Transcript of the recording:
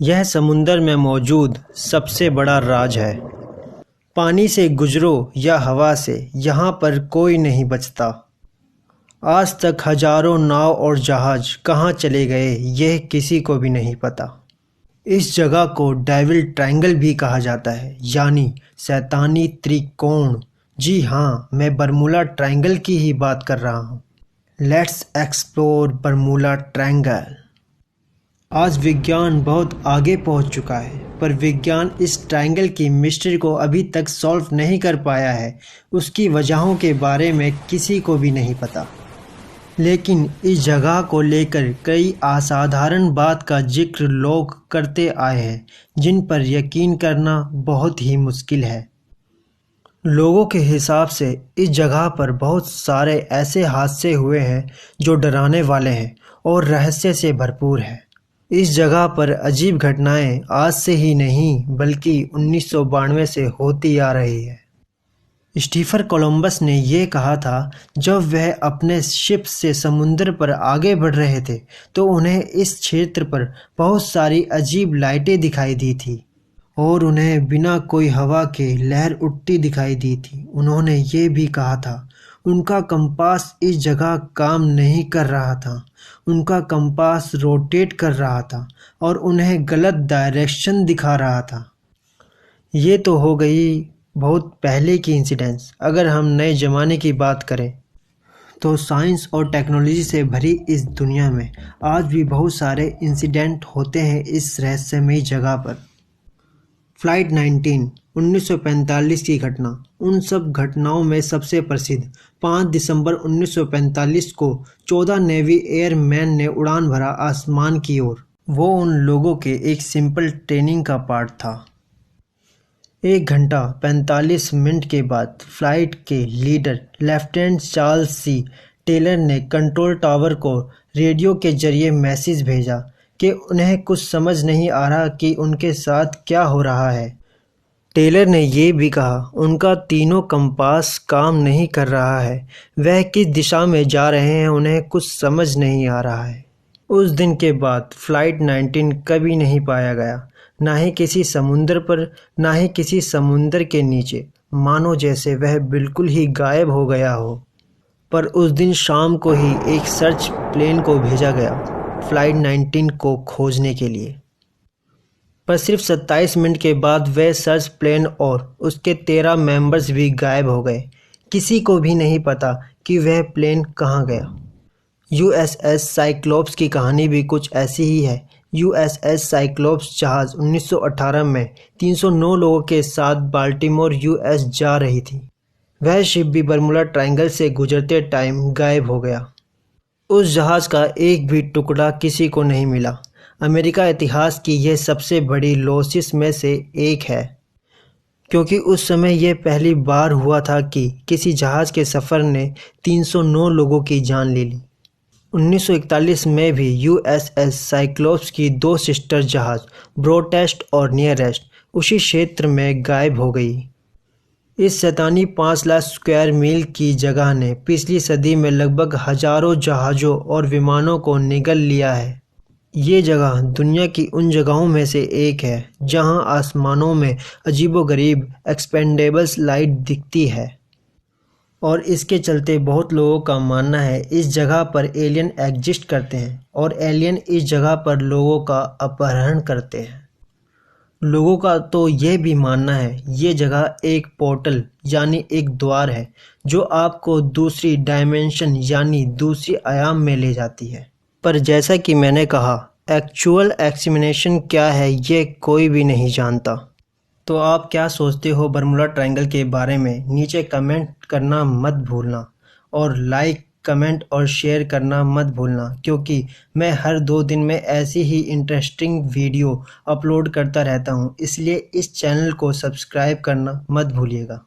यह समुंदर में मौजूद सबसे बड़ा राज है। पानी से गुजरो या हवा से, यहाँ पर कोई नहीं बचता। आज तक हजारों नाव और जहाज कहाँ चले गए यह किसी को भी नहीं पता। इस जगह को डेविल ट्रायंगल भी कहा जाता है, यानी शैतानी त्रिकोण। जी हाँ, मैं बरमूला ट्रायंगल की ही बात कर रहा हूँ। Let's explore Bermuda triangle. आज विज्ञान बहुत आगे पहुंच चुका है, पर विज्ञान इस ट्रायंगल की मिस्ट्री को अभी तक सॉल्व नहीं कर पाया है। उसकी वजहों के बारे में किसी को भी नहीं पता। लेकिन इस जगह को लेकर कई असाधारण बात का जिक्र लोग करते आए हैं, जिन पर यकीन करना बहुत ही मुश्किल है। लोगों के हिसाब से इस जगह पर बहुत सारे ऐसे हादसे हुए हैं जो डराने वाले हैं और रहस्य से भरपूर है। इस जगह पर अजीब घटनाएं आज से ही नहीं बल्कि 1992 से होती आ रही है। स्टीफन कोलंबस ने यह कहा था, जब वह अपने शिप से समुद्र पर आगे बढ़ रहे थे तो उन्हें इस क्षेत्र पर बहुत सारी अजीब लाइटें दिखाई दी थी और उन्हें बिना कोई हवा के लहर उठती दिखाई दी थी। उन्होंने ये भी कहा था, उनका कंपास इस जगह काम नहीं कर रहा था। उनका कंपास रोटेट कर रहा था और उन्हें गलत डायरेक्शन दिखा रहा था। ये तो हो गई बहुत पहले की इंसिडेंट्स। अगर हम नए ज़माने की बात करें तो साइंस और टेक्नोलॉजी से भरी इस दुनिया में आज भी बहुत सारे इंसिडेंट होते हैं इस रहस्यमयी जगह पर। फ्लाइट 19 1945 की घटना उन सब घटनाओं में सबसे प्रसिद्ध। 5 दिसंबर 1945 को 14 नेवी एयरमैन ने उड़ान भरा आसमान की ओर। वो उन लोगों के एक सिंपल ट्रेनिंग का पार्ट था। 1 घंटा 45 मिनट के बाद फ्लाइट के लीडर लेफ्टिनेंट चार्ल्स सी टेलर ने कंट्रोल टावर को रेडियो के जरिए मैसेज भेजा कि उन्हें कुछ समझ नहीं आ रहा कि उनके साथ क्या हो रहा है। टेलर ने यह भी कहा, उनका तीनों कंपास काम नहीं कर रहा है। वह किस दिशा में जा रहे हैं उन्हें कुछ समझ नहीं आ रहा है। उस दिन के बाद फ्लाइट 19 कभी नहीं पाया गया, ना ही किसी समुंदर पर, ना ही किसी समुंदर के नीचे, मानो जैसे वह बिल्कुल ही गायब हो गया हो। पर उस दिन शाम को ही एक सर्च प्लेन को भेजा गया फ्लाइट 19 को खोजने के लिए। पर सिर्फ 27 मिनट के बाद वह सर्च प्लेन और उसके 13 मेंबर्स भी गायब हो गए। किसी को भी नहीं पता कि वह प्लेन कहाँ गया। यूएसएस साइक्लोप्स की कहानी भी कुछ ऐसी ही है। यूएसएस साइक्लोप्स जहाज़ 1918 में 309 लोगों के साथ बाल्टीमोर यूएस जा रही थी। वह शिप भी बरमूला ट्रायंगल से गुजरते टाइम गायब हो गया। उस जहाज़ का एक भी टुकड़ा किसी को नहीं मिला। अमेरिका इतिहास की यह सबसे बड़ी लॉसेस में से एक है, क्योंकि उस समय यह पहली बार हुआ था कि किसी जहाज़ के सफ़र ने 309 लोगों की जान ले ली। 1941 में भी यूएसएस साइक्लोप्स की 2 सिस्टर जहाज़ ब्रॉडेस्ट और नियरेस्ट उसी क्षेत्र में गायब हो गई। इस शैतानी 5 लाख स्क्वायर मील की जगह ने पिछली सदी में लगभग हजारों जहाज़ों और विमानों को निगल लिया है। ये जगह दुनिया की उन जगहों में से एक है जहां आसमानों में अजीबोगरीब एक्सपेंडेबल्स लाइट दिखती है, और इसके चलते बहुत लोगों का मानना है इस जगह पर एलियन एग्जिस्ट करते हैं और एलियन इस जगह पर लोगों का अपहरण करते हैं। लोगों का तो यह भी मानना है ये जगह एक पोर्टल यानी एक द्वार है जो आपको दूसरी डायमेंशन यानी दूसरी आयाम में ले जाती है। पर जैसा कि मैंने कहा, एक्चुअल एक्सप्लेनेशन क्या है ये कोई भी नहीं जानता। तो आप क्या सोचते हो बरमूला ट्रायंगल के बारे में? नीचे कमेंट करना मत भूलना, और लाइक, कमेंट और शेयर करना मत भूलना, क्योंकि मैं हर 2 दिन में ऐसी ही इंटरेस्टिंग वीडियो अपलोड करता रहता हूँ। इसलिए इस चैनल को सब्सक्राइब करना मत भूलिएगा।